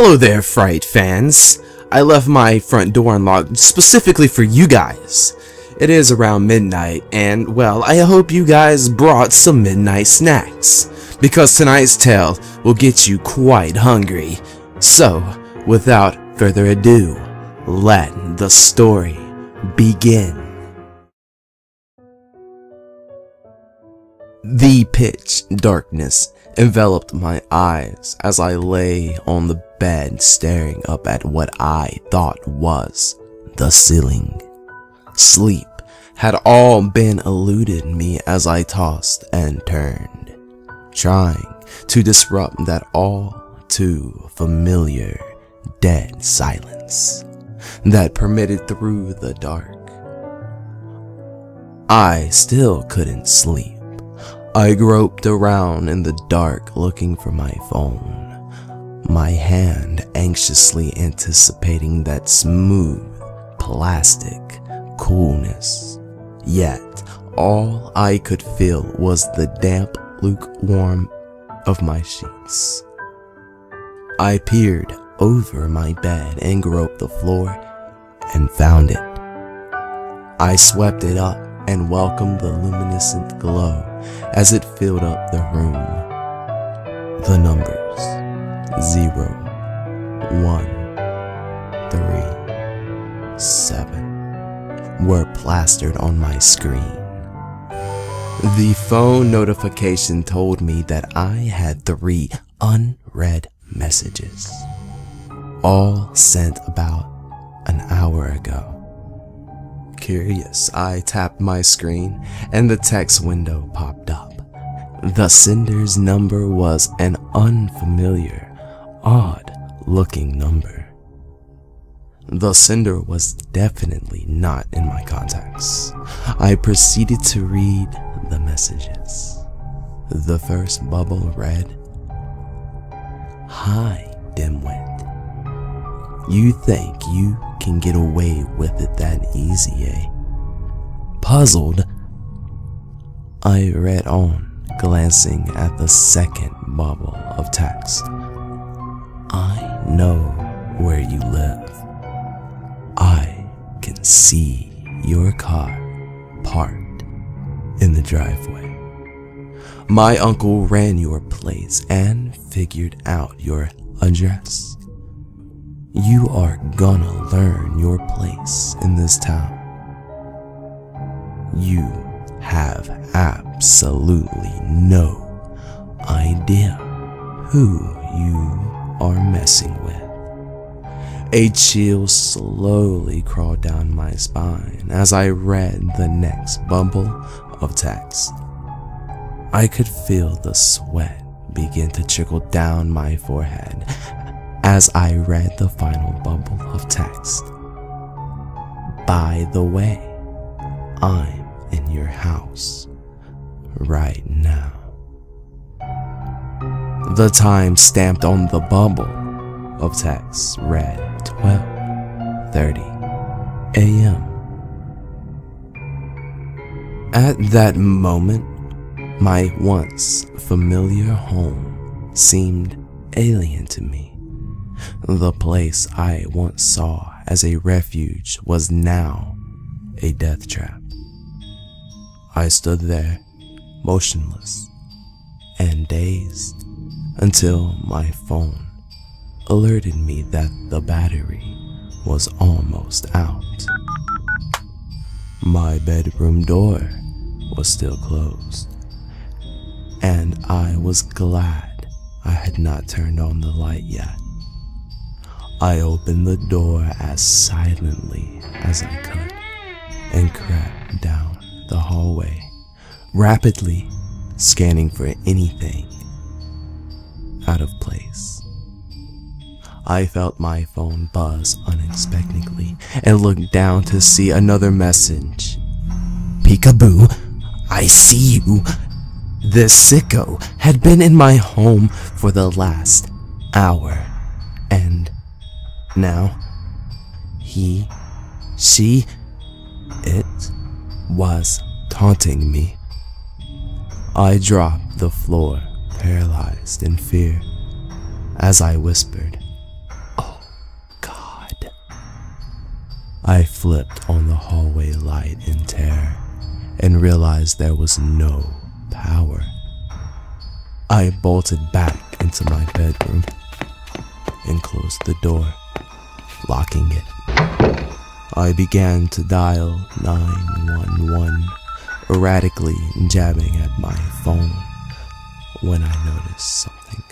Hello there, Fright fans. I left my front door unlocked specifically for you guys. It is around midnight, and well, I hope you guys brought some midnight snacks, because tonight's tale will get you quite hungry. So, without further ado, let the story begin. The pitch darkness enveloped my eyes as I lay on the bed staring up at what I thought was the ceiling. Sleep had all been eluded me as I tossed and turned, trying to disrupt that all too familiar dead silence that permitted through the dark. I still couldn't sleep. I groped around in the dark looking for my phone, my hand anxiously anticipating that smooth, plastic coolness. Yet, all I could feel was the damp lukewarm of my sheets. I peered over my bed and groped the floor and found it. I swept it up and welcomed the luminescent glow as it filled up the room. The numbers 0, 1, 3, 7 were plastered on my screen. The phone notification told me that I had 3 unread messages, all sent about an hour ago. Curious, I tapped my screen and the text window popped up. The sender's number was an unfamiliar, odd-looking number. The sender was definitely not in my contacts. I proceeded to read the messages. The first bubble read, "Hi, dimwit. You think you can get away with it that easy, eh?" Puzzled, I read on, glancing at the second bubble of text. "I know where you live. I can see your car parked in the driveway. My uncle ran your place and figured out your address. You are gonna learn your place in this town. You have absolutely no idea who you are messing with." A chill slowly crawled down my spine as I read the next bubble of text. I could feel the sweat begin to trickle down my forehead as I read the final bubble of text. "By the way, I'm in your house right now." The time stamped on the bubble of text read 12:30 a.m. At that moment, my once familiar home seemed alien to me. The place I once saw as a refuge was now a death trap. I stood there, motionless and dazed, until my phone alerted me that the battery was almost out. My bedroom door was still closed, and I was glad I had not turned on the light yet. I opened the door as silently as I could and crept down the hallway, rapidly scanning for anything out of place. I felt my phone buzz unexpectedly and looked down to see another message. "Peekaboo, I see you." This sicko had been in my home for the last hour, and now he, she, it was taunting me. I dropped the floor, paralyzed in fear, as I whispered, I flipped on the hallway light in terror and realized there was no power. I bolted back into my bedroom and closed the door, locking it. I began to dial 911, erratically jabbing at my phone when I noticed something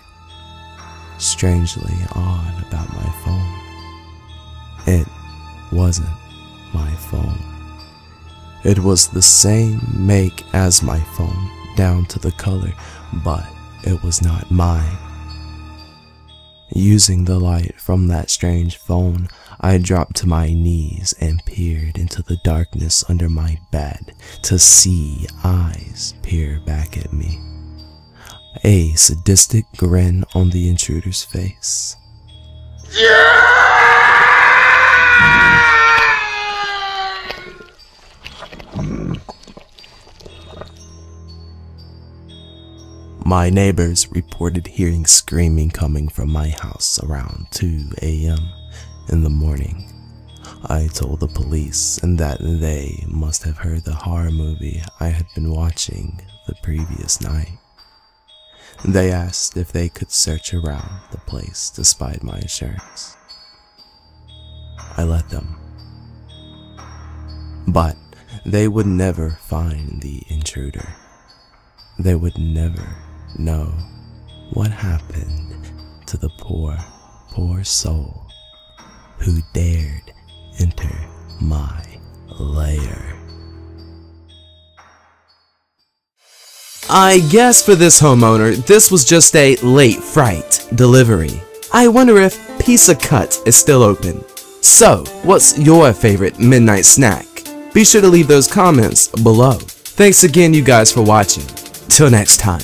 strangely odd about my phone. It wasn't my phone. It was the same make as my phone, down to the color, but it was not mine. Using the light from that strange phone, I dropped to my knees and peered into the darkness under my bed to see eyes peer back at me. A sadistic grin on the intruder's face. My neighbors reported hearing screaming coming from my house around 2 a.m. in the morning. I told the police and that they must have heard the horror movie I had been watching the previous night. They asked if they could search around the place despite my assurance. I let them. But they would never find the intruder. They would never know what happened to the poor soul who dared enter my lair. I guess for this homeowner, this was just a late fright delivery. I wonder if Pizza Cut is still open. So, what's your favorite midnight snack? Be sure to leave those comments below. Thanks again, you guys, for watching. Till next time.